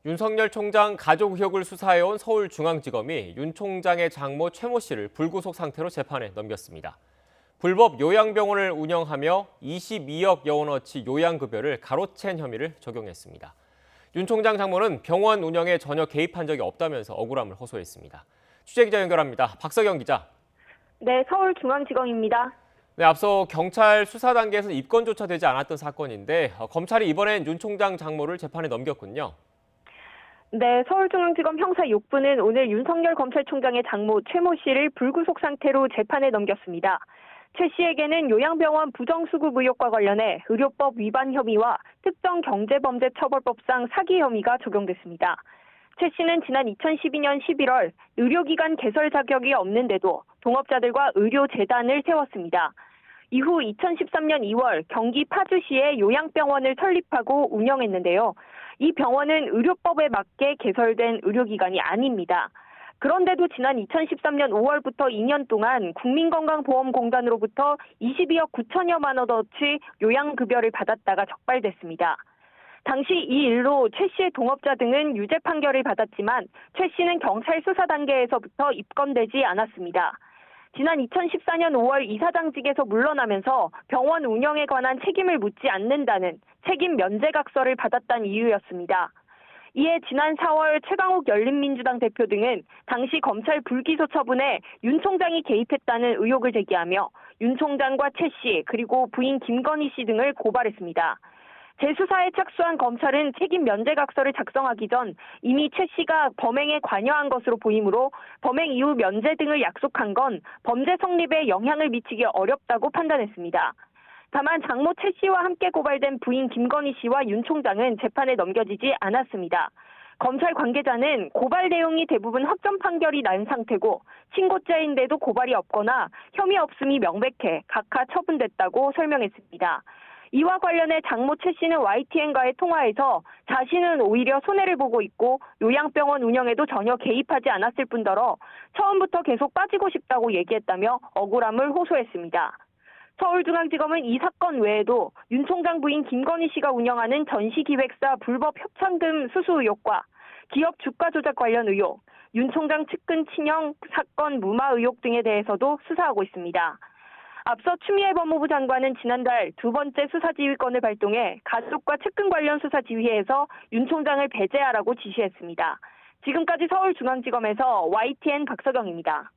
윤석열 총장 가족 의혹을 수사해온 서울중앙지검이 윤 총장의 장모 최모 씨를 불구속 상태로 재판에 넘겼습니다. 불법 요양병원을 운영하며 22억 여원어치 요양급여를 가로챈 혐의를 적용했습니다. 윤 총장 장모는 병원 운영에 전혀 개입한 적이 없다면서 억울함을 호소했습니다. 취재기자 연결합니다. 박석영 기자. 네, 서울중앙지검입니다. 네, 앞서 경찰 수사 단계에서 입건조차 되지 않았던 사건인데 검찰이 이번엔 윤 총장 장모를 재판에 넘겼군요. 네, 서울중앙지검 형사 6부는 오늘 윤석열 검찰총장의 장모 최모 씨를 불구속 상태로 재판에 넘겼습니다. 최 씨에게는 요양병원 부정수급 의혹과 관련해 의료법 위반 혐의와 특정경제범죄처벌법상 사기 혐의가 적용됐습니다. 최 씨는 지난 2012년 11월 의료기관 개설 자격이 없는데도 동업자들과 의료재단을 세웠습니다. 이후 2013년 2월 경기 파주시에 요양병원을 설립하고 운영했는데요. 이 병원은 의료법에 맞게 개설된 의료기관이 아닙니다. 그런데도 지난 2013년 5월부터 2년 동안 국민건강보험공단으로부터 22억 9천여만 원어치 요양급여를 받았다가 적발됐습니다. 당시 이 일로 최 씨의 동업자 등은 유죄 판결을 받았지만 최 씨는 경찰 수사 단계에서부터 입건되지 않았습니다. 지난 2014년 5월 이사장직에서 물러나면서 병원 운영에 관한 책임을 묻지 않는다는 책임 면제각서를 받았다는 이유였습니다. 이에 지난 4월 최강욱 열린민주당 대표 등은 당시 검찰 불기소 처분에 윤 총장이 개입했다는 의혹을 제기하며 윤 총장과 최 씨 그리고 부인 김건희 씨 등을 고발했습니다. 재수사에 착수한 검찰은 책임 면제각서를 작성하기 전 이미 최 씨가 범행에 관여한 것으로 보이므로 범행 이후 면제 등을 약속한 건 범죄 성립에 영향을 미치기 어렵다고 판단했습니다. 다만 장모 최 씨와 함께 고발된 부인 김건희 씨와 윤 총장은 재판에 넘겨지지 않았습니다. 검찰 관계자는 고발 내용이 대부분 확정 판결이 난 상태고 친고죄인데도 고발이 없거나 혐의 없음이 명백해 각하 처분됐다고 설명했습니다. 이와 관련해 장모 최 씨는 YTN과의 통화에서 자신은 오히려 손해를 보고 있고 요양병원 운영에도 전혀 개입하지 않았을 뿐더러 처음부터 계속 빠지고 싶다고 얘기했다며 억울함을 호소했습니다. 서울중앙지검은 이 사건 외에도 윤 총장 부인 김건희 씨가 운영하는 전시기획사 불법 협찬금 수수 의혹과 기업 주가 조작 관련 의혹, 윤 총장 측근 친형 사건 무마 의혹 등에 대해서도 수사하고 있습니다. 앞서 추미애 법무부 장관은 지난달 두 번째 수사지휘권을 발동해 가족과 측근 관련 수사 지휘에서 윤 총장을 배제하라고 지시했습니다. 지금까지 서울중앙지검에서 YTN 박서경입니다.